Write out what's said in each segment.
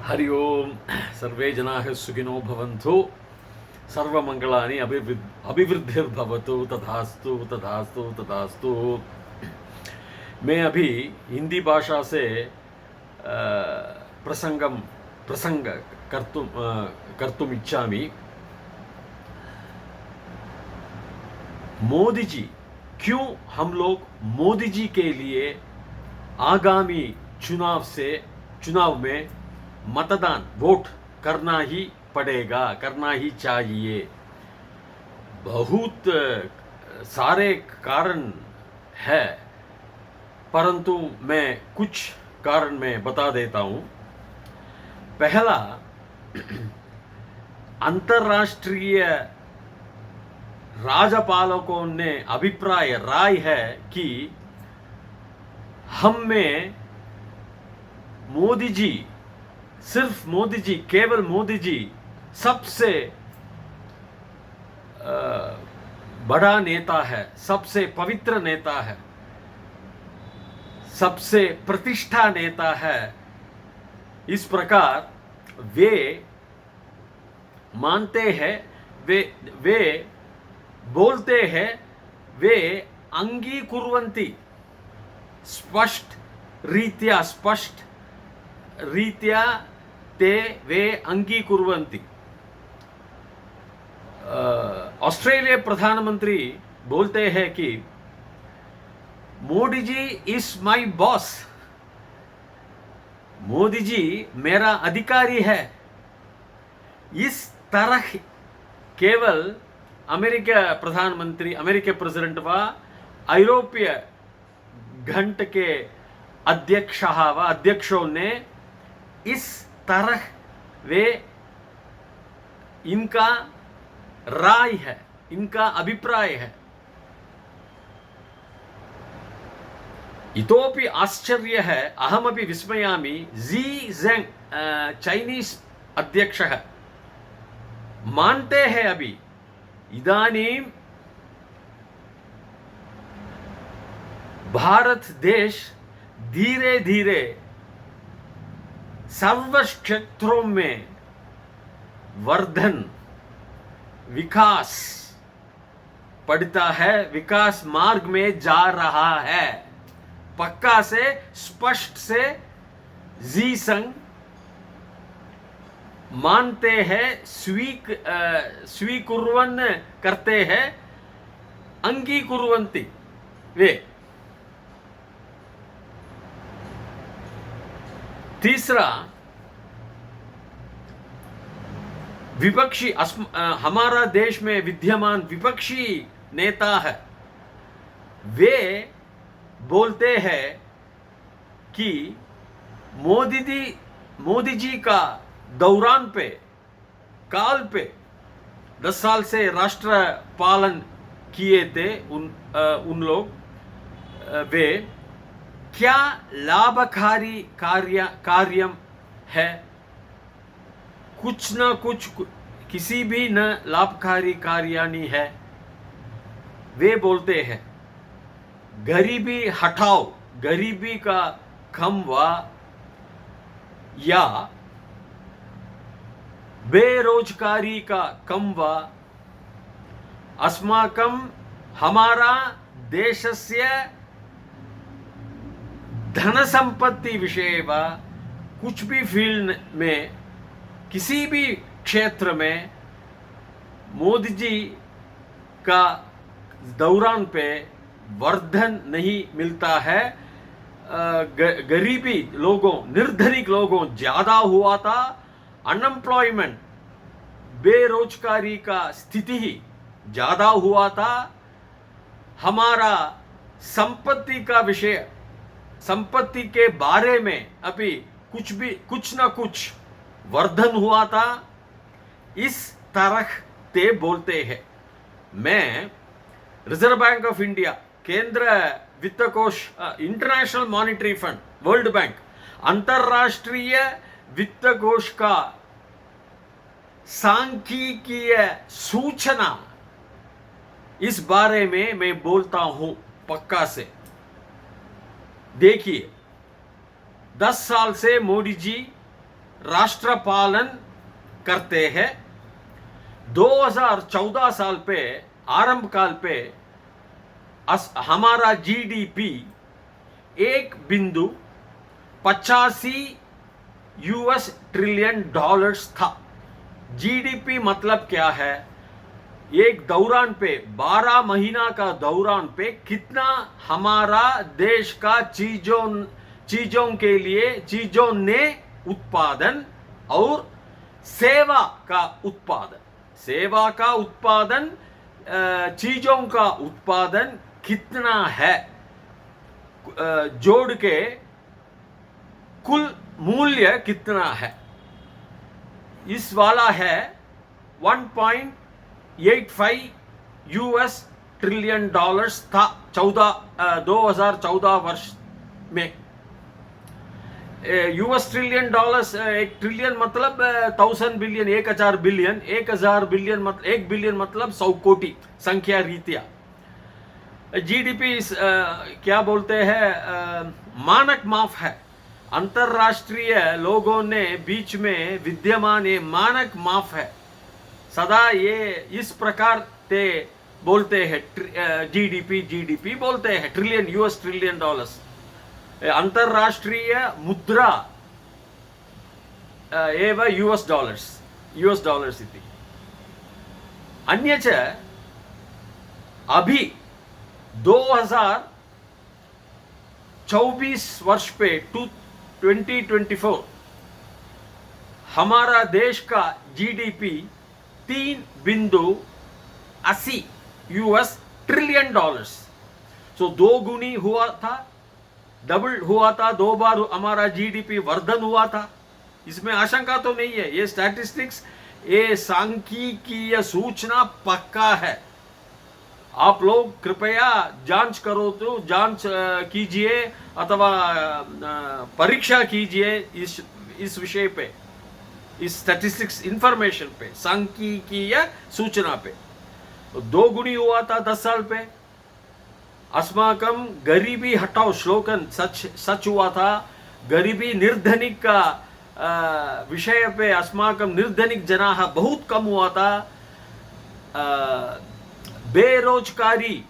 हरि ओम सर्वे जनाः सुखिनो भवन्तु सर्वमंगलानि अभिवृद्धिर्भवतु तथास्तु तथास्तु तथास्तु। मैं अभी हिंदी भाषा से प्रसंग कर्तुम इच्छामि। मोदी जी, क्यों हम लोग मोदी जी के लिए आगामी चुनाव में मतदान वोट करना ही पड़ेगा, करना ही चाहिए। बहुत सारे कारण है, परंतु मैं कुछ कारण मैं बता देता हूं। पहला, अंतर्राष्ट्रीय राजपालकों ने राय है कि हम में मोदी जी, सिर्फ मोदी जी, केवल मोदी जी सबसे बड़ा नेता है, सबसे पवित्र नेता है, सबसे प्रतिष्ठा नेता है। इस प्रकार वे मानते हैं, वे बोलते हैं, वे अंगीकुर्वन्ति, स्पष्ट रीत्या ते वे अंगीकुर्वन्ति। ऑस्ट्रेलिया प्रधानमंत्री बोलते हैं कि Modi ji is my boss, Modi ji मेरा अधिकारी है। इस तरह केवल अमेरिका प्रधानमंत्री, अमेरिका प्रेसिडेंट व यूरोपीय घंट के अध्यक्षों ने इस तरह वे, इनका राय है, इनका अभिप्राय है। इतोपि आश्चर्य है, अहमपि विस्मयामि, जी जेंग चाइनीस अध्यक्षः मानते हैं अभी इदानीं भारत देश धीरे धीरे सर्व क्षेत्रों में वर्धन, विकास पड़ता है, विकास मार्ग में जा रहा है। पक्का से, स्पष्ट से जी संग मानते हैं, स्वीकुर्वन् करते हैं, अंगीकुर्वन्ति वे। तीसरा, विपक्षी, हमारा देश में विद्यमान विपक्षी नेता है, वे बोलते हैं कि मोदी जी का दौरान पे, काल पे 10 साल से राष्ट्र पालन किए थे उन लोग, वे क्या लाभकारी कार्यम है, कुछ न कुछ, किसी भी न लाभकारी कार्यानी है। वे बोलते हैं गरीबी हटाओ, गरीबी का कम हुआ, या बेरोजगारी का कम हुआ, अस्माकं हमारा देशस्य धन संपत्ति विषय वा, कुछ भी फील्ड में, किसी भी क्षेत्र में मोदी जी का दौरान पे वर्धन नहीं मिलता है। गरीबी लोगों, निर्धनिक लोगों ज्यादा हुआ था, अनएम्प्लॉयमेंट, बेरोजगारी का स्थिति ही ज्यादा हुआ था। हमारा संपत्ति का विषय, संपत्ति के बारे में अभी कुछ ना कुछ वर्धन हुआ था। इस तरह ते बोलते हैं। मैं रिजर्व बैंक ऑफ इंडिया, केंद्र वित्त कोष, international monetary fund, world bank, अंतरराष्ट्रीय वित्त कोष का सांख्यिकीय सूचना, इस बारे में मैं बोलता हूं पक्का से। देखिए, 10 साल से मोदी जी राष्ट्रपालन करते हैं। 2014 साल पे आरंभ काल पे हमारा जीडीपी 1.85 US ट्रिलियन डॉलर्स था। जीडीपी मतलब क्या है? एक दौरान पे 12 महीना का दौरान पे कितना हमारा देश का चीजों के लिए चीजों ने उत्पादन और सेवा का उत्पादन चीजों का उत्पादन कितना है, जोड़ के कुल मूल्य कितना है, इस वाला है 1.85 US ट्रिलियन डॉलर्स था 2014 वर्ष में। US ट्रिलियन डॉलर्स, एक ट्रिलियन मतलब 1000 बिलियन, 1000 बिलियन, 1000 बिलियन मतलब 1 बिलियन मतलब 100 कोटि संख्या रीत्या। जीडीपी क्या बोलते हैं, मानक माफ है। अंतरराष्ट्रीय लोगों ने बीच में विद्यमान ये मानक माफ है। सदा ये इस प्रकार ते बोलते हैं, जीडीपी बोलते हैं, ट्रिलियन US ट्रिलियन डॉलर्स। अंतरराष्ट्रीय मुद्रा एव US डॉलर्स इति। अन्यच अभी 2024 वर्ष पे 2024 हमारा देश का जीडीपी 3.80 US ट्रिलियन डॉलर्स। सो 2 गुनी हुआ था, डबल हुआ था, 2 बार हमारा जीडीपी वर्धन हुआ था। इसमें आशंका तो नहीं है। ये स्टैटिस्टिक्स, ये सांख्यिकीय सूचना पक्का है। आप लोग कृपया जांच करो, तो जांच कीजिए अथवा परीक्षा कीजिए इस विषय पे, इस स्टैटिस्टिक्स इंफॉर्मेशन पे, सांख्यिकीय सूचना पे। 2 गुनी हुआ था 10 साल पे। अस्माकं गरीबी हटाओ श्लोकन सच हुआ था। गरीबी निर्धनिक का विषय पे अस्माकं निर्धनिक जनाः बहुत कम हुआ था। बेरोजगारी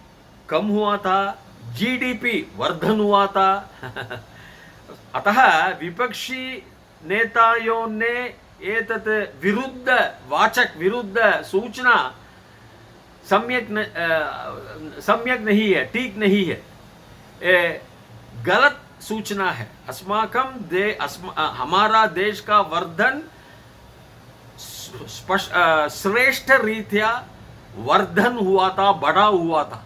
कम हुआ था, जीडीपी वर्धन हुआ था। अतः विपक्षी नेताओं ने एतत् विरुद्ध सूचना सम्यक नहीं है, ठीक नहीं है, गलत सूचना है। हमारा देश का वर्धन श्रेष्ठ रीत्या वर्धन हुआ था, बड़ा हुआ था।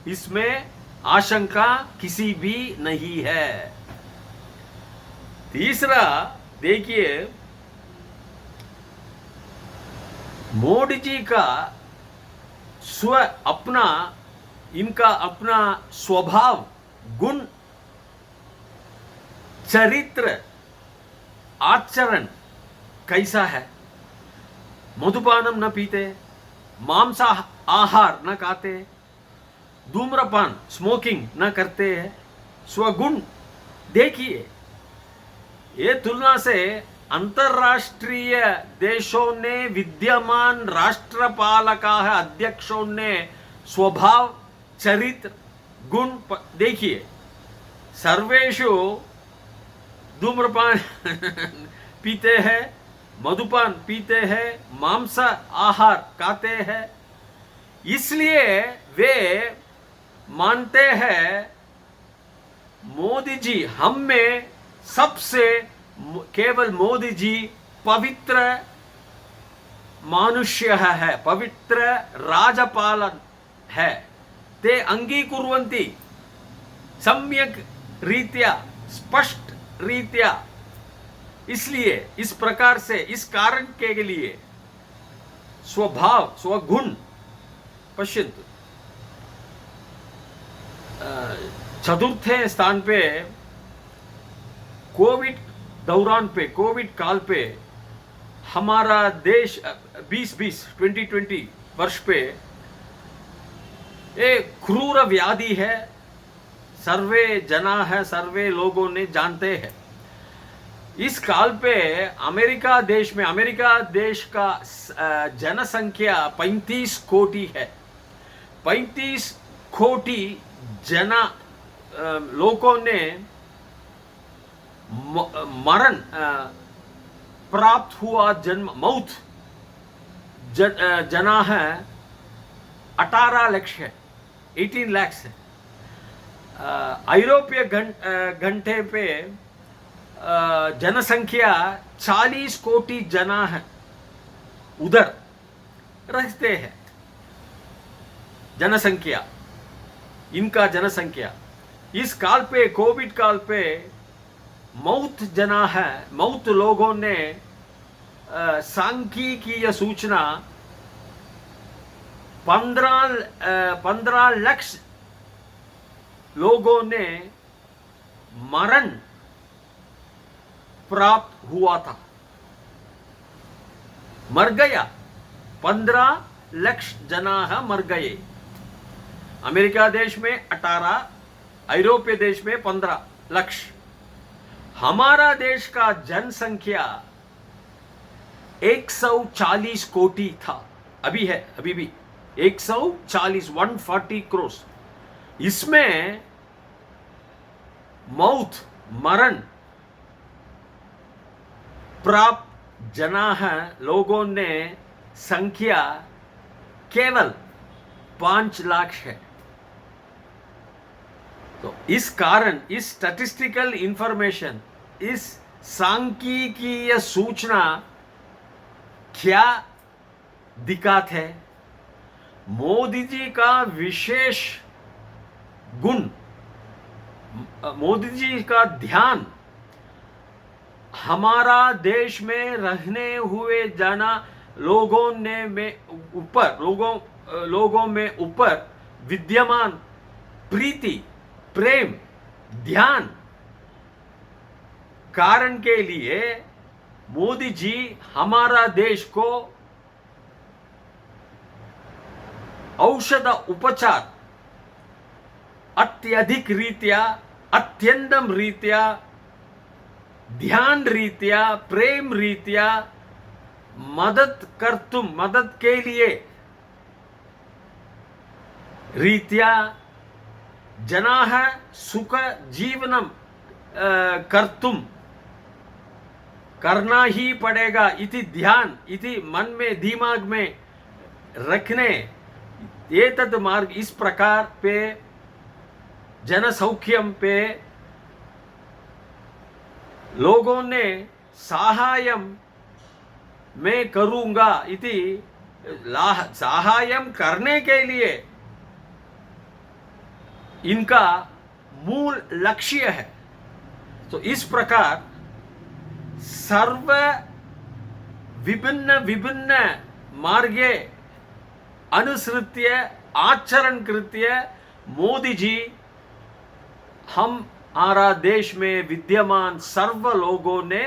इसमें आशंका किसी भी नहीं है। तीसरा देखिए, मोदी जी का इनका अपना स्वभाव, गुण, चरित्र, आचरण कैसा है? मधुपानम न पीते, मांसा आहार न खाते, धूम्रपान स्मोकिंग न करते हैं। स्वगुण देखिए, ये तुलना से अंतरराष्ट्रीय देशों ने, विद्यमान राष्ट्रपालका अध्यक्षों ने स्वभाव, चरित्र, गुण देखिए। सर्वेषु धूम्रपान पीते हैं, मधुपान पीते हैं, मांस आहार खाते हैं। इसलिए वे मानते हैं मोदी जी हम में सबसे, केवल मोदी जी पवित्र मनुष्य है, पवित्र राजपालन है। ते अंगीकुर्वन्ति सम्यक रीत्या, स्पष्ट रीत्या। इसलिए इस प्रकार से, इस कारण के लिए स्वभाव, स्वगुण पश्यन्तु। चतुर्थे स्थान पे कोविड दौरान पे, कोविड काल पे हमारा देश 2020 वर्ष पे एक क्रूर व्याधि है। सर्वे जना है, सर्वे लोगों ने जानते हैं। इस काल पे अमेरिका देश का जनसंख्या 35 कोटि है। 35 कोटि जन लोगों ने मरण प्राप्त हुआ, जन्म मौत जना है 18 लाख है, 18 lakhs है। यूरोपीय घंटे पे जनसंख्या 40 कोटि जना है, उधर रहते हैं। जनसंख्या, इनका जनसंख्या इस काल पे, कोविड काल पे मौत जना है, मौत लोगों ने सांख्यिकीय सूचना 15 लाख लोगों ने मरण प्राप्त हुआ था, मर गया। 15 लाख जना मर गए। अमेरिका देश में 18, यूरोपीय देश में 15 लाख। हमारा देश का जनसंख्या 140 कोटि था, अभी है, अभी भी 140 करोड़। इसमें मौत, मरण प्राप्त जना है लोगों ने संख्या केवल 5 लाख है। तो इस कारण, इस स्टैटिस्टिकल इंफॉर्मेशन, इस सांख्यिकीय सूचना क्या दिखाते है? मोदी जी का विशेष गुण, मोदी जी का ध्यान हमारा देश में रहने हुए जाना लोगों में ऊपर विद्यमान प्रीति, प्रेम, ध्यान कारण के लिए मोदी जी हमारा देश को औषध उपचार अत्यधिक रीत्या, अत्यंतम रीत्या, ध्यान रीत्या, प्रेम रीत्या मदद के लिए रीत्या जनाः सुख जीवनम कर्तुम करना ही पड़ेगा इति ध्यान, इति मन में, दिमाग में रखने ये तद मार्ग, इस प्रकार पे जन सौख्यम पे लोगों ने सहायम मैं करूंगा इति सहायम करने के लिए इनका मूल लक्ष्य है। तो इस प्रकार सर्व विभिन्न मार्गे अनुसृत्य आचरण कृत्य मोदी जी हमारा देश में विद्यमान सर्व लोगों ने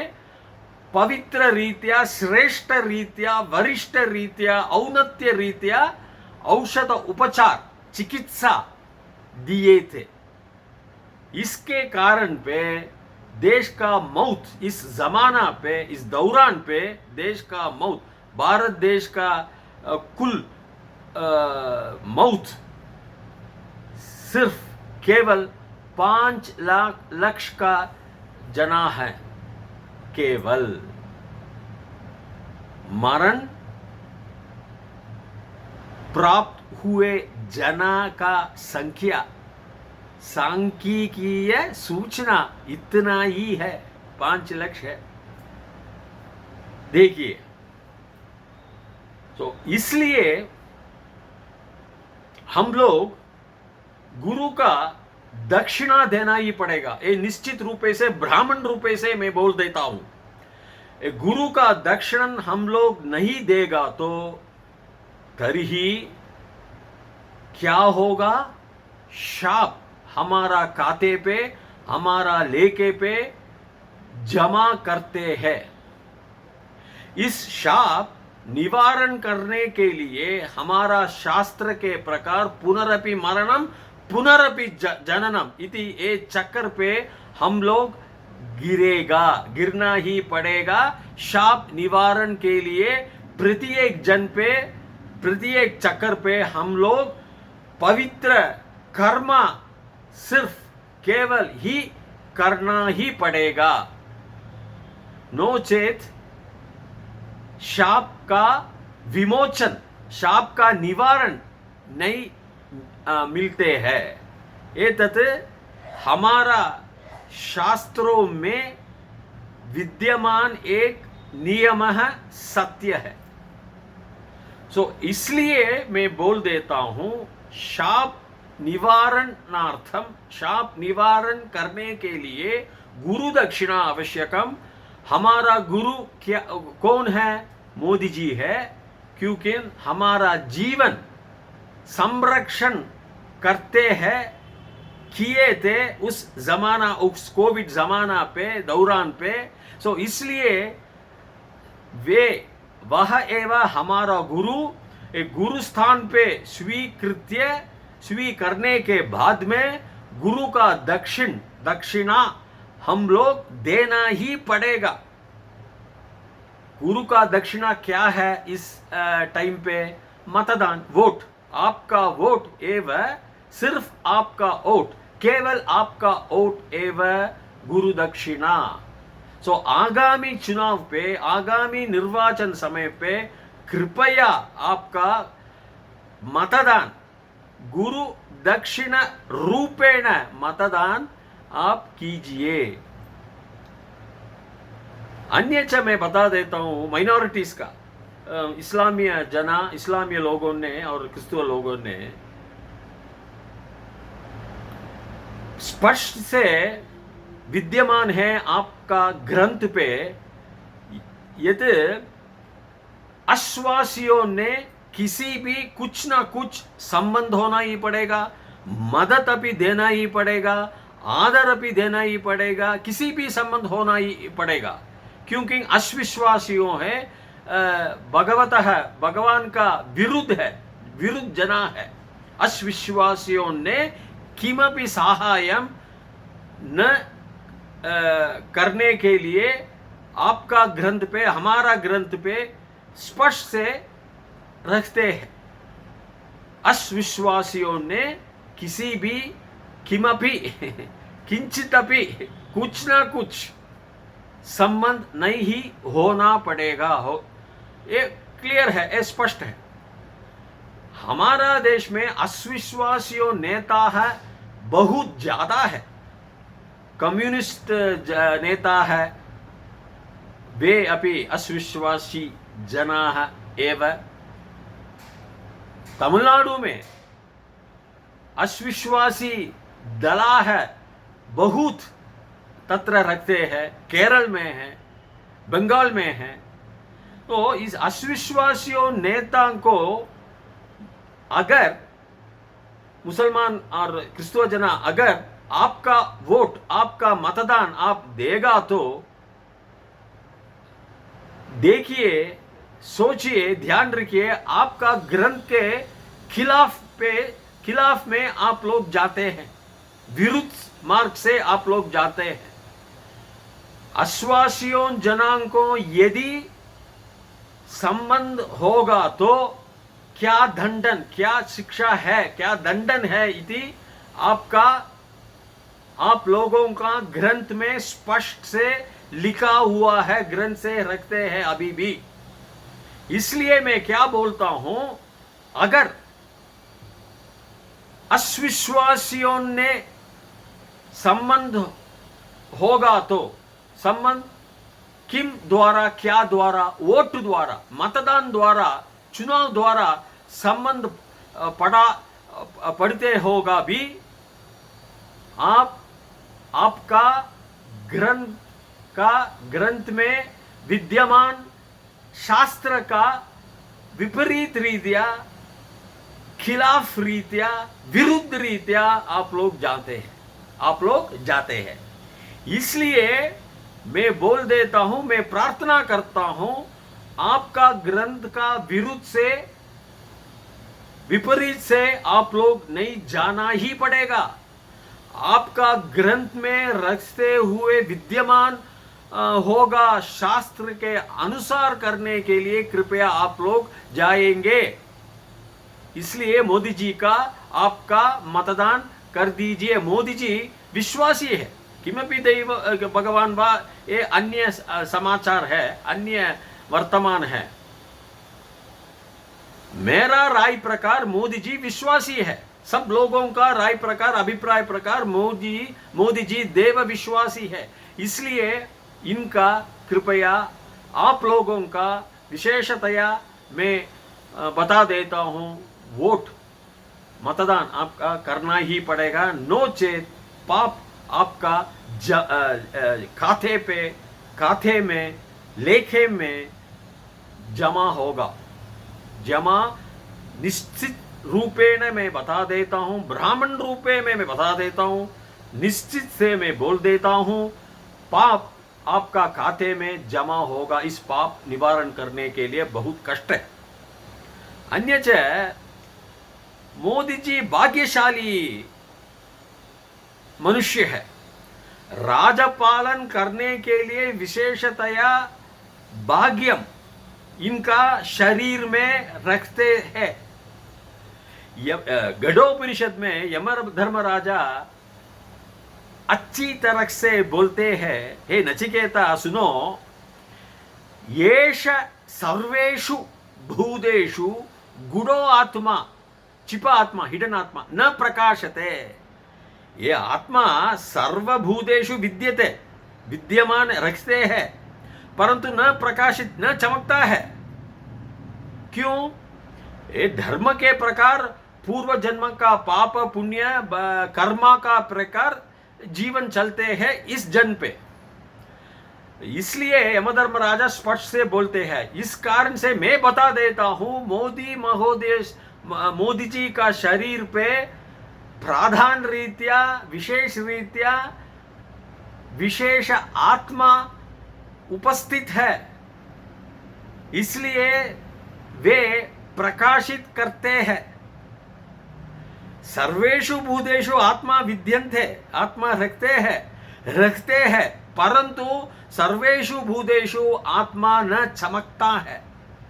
पवित्र रीत्या, श्रेष्ठ रीत्या, वरिष्ठ रीत्या, औन्नत्य रीत्या औषध उपचार, चिकित्सा दिए थे। इसके कारण पे देश का मौत, इस जमाना पे, इस दौरान पे देश का मौत, भारत देश का कुल मौत सिर्फ केवल 5 लाख का जना है। केवल मरण प्राप्त हुए जना का संख्या सांख्यिकीय सूचना इतना ही है, 5 लाख है। देखिए, तो इसलिए हम लोग गुरु का दक्षिणा देना ही पड़ेगा। ये निश्चित रूपे से, ब्राह्मण रूपे से मैं बोल देता हूं, गुरु का दक्षिण हम लोग नहीं देगा तो तभी क्या होगा? शाप हमारा खाते पे, हमारा लेके पे जमा करते हैं। इस शाप निवारण करने के लिए हमारा शास्त्र के प्रकार पुनरपि मरणम पुनरपि जननम इति ए चक्कर पे हम लोग गिरेगा, गिरना ही पड़ेगा। शाप निवारण के लिए प्रत्येक जन पे, प्रत्येक चक्कर पे हम लोग पवित्र कर्म सिर्फ केवल ही करना ही पड़ेगा। नो चेत शाप का विमोचन, शाप का निवारण नहीं मिलते हैं। एतत् हमारा शास्त्रों में विद्यमान एक नियम है, सत्य है। इसलिए मैं बोल देता हूं, शाप निवारणार्थम, शाप निवारण करने के लिए गुरु दक्षिणा आवश्यकम। हमारा गुरु क्या कौन है? मोदी जी है, क्योंकि हमारा जीवन संरक्षण करते हैं, किए थे उस जमाना, उस कोविड जमाना पे, दौरान पे। इसलिए वे वह एवं हमारा गुरु, एक गुरु स्थान पे स्वीकरने के बाद में गुरु का दक्षिणा हम लोग देना ही पड़ेगा। गुरु का दक्षिणा क्या है इस टाइम पे? मतदान, वोट। आपका वोट एवं सिर्फ आपका वोट, केवल आपका वोट एवं गुरु दक्षिणा। आगामी चुनाव पे, आगामी निर्वाचन समय पे कृपया आपका मतदान गुरु दक्षिणा रूपेण मतदान आप कीजिए। अन्यच मैं बता देता हूं, माइनॉरिटीज का, इस्लामीय लोगों ने और क्रिस्तुआ लोगों ने स्पष्ट से विद्यमान है आपका ग्रंथ पे, यदि आश्वासियों ने किसी भी कुछ ना कुछ संबंध होना ही पड़ेगा, मदद भी देना ही पड़ेगा, आदर भी देना ही पड़ेगा, किसी भी संबंध होना ही पड़ेगा। क्योंकि अविश्वासियों है, भगवान का विरुद्ध है, विरुद्ध जना है। अविश्वासियों ने किमपि सहायम न करने के लिए आपका ग्रंथ पे, हमारा ग्रंथ पे स्पष्ट से रखते हैं। अविश्वासियों ने किसी भी किमपि किंचितपि कुछ ना कुछ संबंध नहीं ही होना पड़ेगा। ये क्लियर है, ये स्पष्ट है। हमारा देश में अविश्वासियों नेता है, बहुत ज्यादा है। कम्युनिस्ट नेता है, वे अभी अविश्वासी जनाः एव। तमिलनाडु में अविश्वासी दला है, बहुत तत्र रखते हैं, केरल में है, बंगाल में है। तो इस अविश्वासियों नेता को अगर मुसलमान और क्रिस्तव जना अगर आपका वोट, आपका मतदान आप देगा, तो देखिए, सोचिए, ध्यान रखिए, आपका ग्रंथ के खिलाफ में आप लोग जाते हैं, विरुद्ध मार्ग से आप लोग जाते हैं। अश्वासियों जनांगों यदि संबंध होगा तो क्या दंडन, क्या शिक्षा है, क्या दंडन है, इति आप लोगों का ग्रंथ में स्पष्ट से लिखा हुआ है, ग्रंथ से रखते हैं अभी भी। इसलिए मैं क्या बोलता हूं, अगर अविश्वासियों ने संबंध होगा तो संबंध किम द्वारा, क्या द्वारा? वोट द्वारा, मतदान द्वारा, चुनाव द्वारा संबंध पड़ते होगा भी, आपका ग्रंथ में विद्यमान शास्त्र का विपरीत रीत्या, खिलाफ रीत्या, विरुद्ध रीत्या आप लोग जाते हैं। इसलिए मैं बोल देता हूं, मैं प्रार्थना करता हूं, आपका ग्रंथ का विरुद्ध से, विपरीत से आप लोग नहीं जाना ही पड़ेगा। आपका ग्रंथ में रखते हुए विद्यमान होगा, शास्त्र के अनुसार करने के लिए कृपया आप लोग जाएंगे। इसलिए मोदी जी का आपका मतदान कर दीजिए। मोदी जी विश्वासी है, किमपि दैव भगवान वा, ये अन्य समाचार है, अन्य वर्तमान है। मेरा राय प्रकार मोदी जी विश्वासी है। सब लोगों का राय प्रकार, अभिप्राय प्रकार मोदी जी देव विश्वासी है। इसलिए इनका कृपया आप लोगों का विशेषतया मैं बता देता हूं, वोट मतदान आपका करना ही पड़ेगा। नोचेत पाप आपका खाते में लेखे में जमा होगा। जमा निश्चित रूपेण मैं बता देता हूं, ब्राह्मण रूपे में मैं बता देता हूं, निश्चित से मैं बोल देता हूं, पाप आपका खाते में जमा होगा। इस पाप निवारण करने के लिए बहुत कष्ट है। अन्यच मोदी जी भाग्यशाली मनुष्य है। राजपालन करने के लिए विशेषतया भाग्यम इनका शरीर में रखते हैं। गढ़ोपनिषद में यमधर्मराजा अच्छी तरह से बोलते हैं, हे नचिकेता सुनो, येष सर्वेषु भूतेषु गुडो आत्मा, छिपा आत्मा, हिडन आत्मा न प्रकाशते। ये आत्मा सर्वभूतेषु विद्यते, विद्यमान रखते हैं, परंतु न प्रकाशित, न चमकता है। क्यों? ये धर्म के प्रकार, पूर्व जन्म का पाप पुण्य कर्मा का प्रकार जीवन चलते हैं इस जन्म पे। इसलिए यमधर्मराजा स्पष्ट से बोलते हैं। इस कारण से मैं बता देता हूं, मोदी जी का शरीर पे प्राधान रीत्या, विशेष रीत्या विशेष आत्मा उपस्थित है। इसलिए वे प्रकाशित करते हैं। सर्वेषु भूतेषु आत्मा विद्यन्ते, आत्मा रखते हैं, परंतु सर्वेषु भूतेषु आत्मा न चमकता है,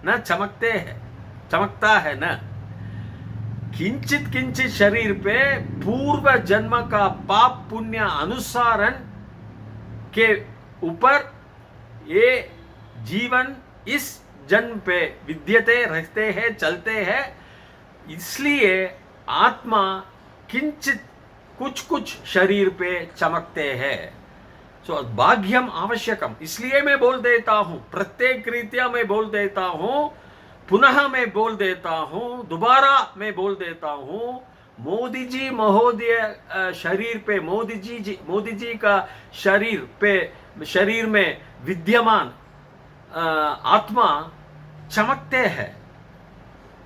न चमकते हैं, चमकता है न। किंचित किंचित शरीर पे पूर्व जन्म का पाप पुण्य अनुसारण के ऊपर ये जीवन इस जन्म पे विद्यते, रखते हैं, चलते हैं। इसलिए आत्मा किंचित कुछ शरीर पे चमकते हैं। सो भाग्यम आवश्यकम। इसलिए मैं बोल देता हूं, प्रत्येक रीत्या मैं बोल देता हूं, पुनः मैं बोल देता हूं, दोबारा मैं बोल देता हूं, मोदी जी महोदय शरीर पे, मोदी जी का शरीर में विद्यमान आत्मा चमकते हैं।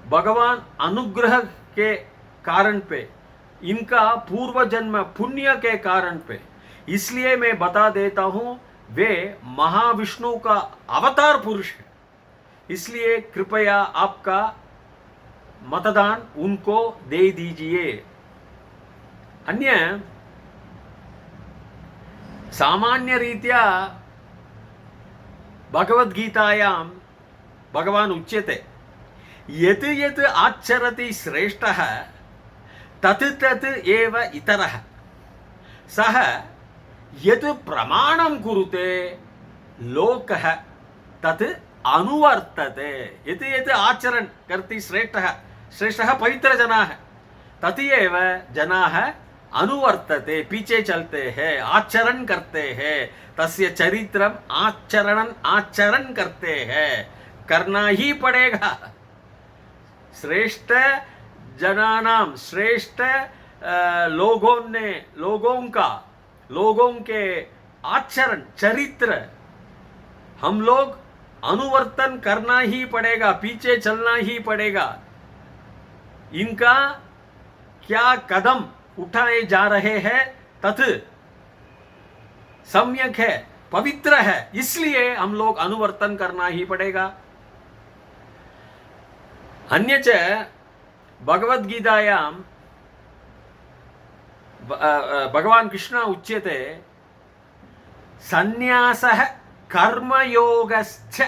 भगवान अनुग्रह के कारण पे, इनका पूर्व जन्म पुण्य के कारण पे। इसलिए मैं बता देता हूं, वे महाविष्णु का अवतार पुरुष है। इसलिए कृपया आपका मतदान उनको दे दीजिए। अन्य सामान्य रीत्या भगवद्गीतायां भगवान उच्यते, यत् यत् आचरति श्रेष्ठः तत् तत् एव इतरः, सः यत् प्रमाणं कुरुते लोकः तत् अनुवर्तते। यत् यत् आचरण करति श्रेष्ठः पवित्र जनाः, तत् एव जनाः अनुवर्तते, पीछे चलते हैं, आचरण करते हैं, तस्य चरित्रम आचरण करते हैं, करना ही पड़ेगा। श्रेष्ठ जनानाम, श्रेष्ठ लोगों के आचरण चरित्र हम लोग अनुवर्तन करना ही पड़ेगा, पीछे चलना ही पड़ेगा। इनका क्या कदम उठाए जा रहे हैं तत् सम्यक है, पवित्र है, इसलिए हम लोग अनुवर्तन करना ही पड़ेगा। अन्यच भगवद्गीतायां भगवान् कृष्ण उच्यते सन्न्यासः कर्मयोगश्च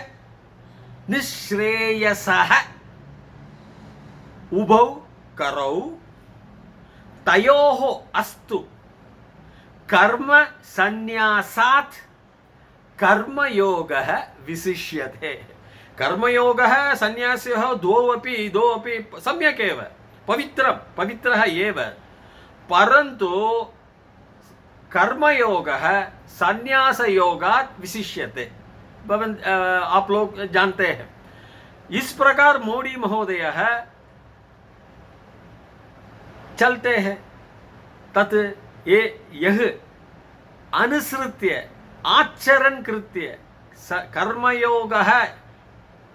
निःश्रेयसः उभौ करौ तयोः अस्तु कर्म संन्यासात् कर्मयोगः विशिष्यते। कर्मयोगः संन्यासयोः द्वौ अपि सम्यक् एव, पवित्रः एव, परन्तु कर्मयोगः संन्यासयोगात् विशिष्यते। आप लोग जानते हैं। इस प्रकार मोदी महोदयः चलते हैं, तत् ये यह अनुसृत्य आचरण कृत्य कर्मयोगः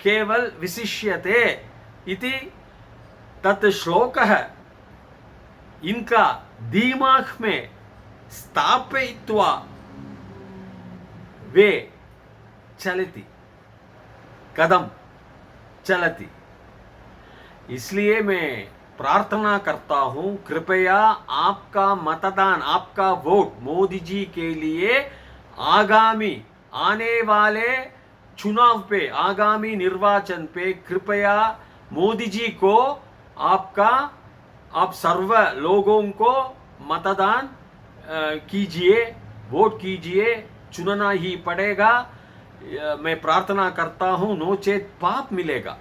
केवल विशिष्यते इति तत् श्लोकः इनका दिमाग में स्थापयित्वा वे चलती कदम चलती। इसलिए मैं प्रार्थना करता हूं, कृपया आपका मतदान, आपका वोट मोदी जी के लिए आगामी आने वाले चुनाव पे, आगामी निर्वाचन पे कृपया मोदी जी को आप सर्व लोगों को मतदान कीजिए, वोट कीजिए, चुनना ही पड़ेगा। मैं प्रार्थना करता हूं, नोचेत पाप मिलेगा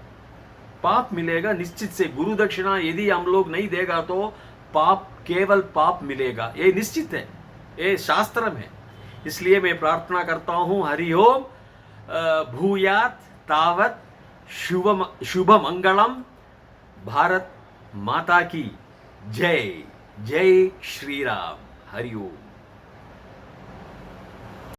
निश्चित से। गुरु दक्षिणा यदि हम लोग नहीं देगा तो केवल पाप मिलेगा, ये निश्चित है, ये शास्त्र में। इसलिए मैं प्रार्थना करता हूं, हरि ओम भूयात तावत शुभ मंगलम। भारत माता की जय। जय श्री राम। हरि ओम।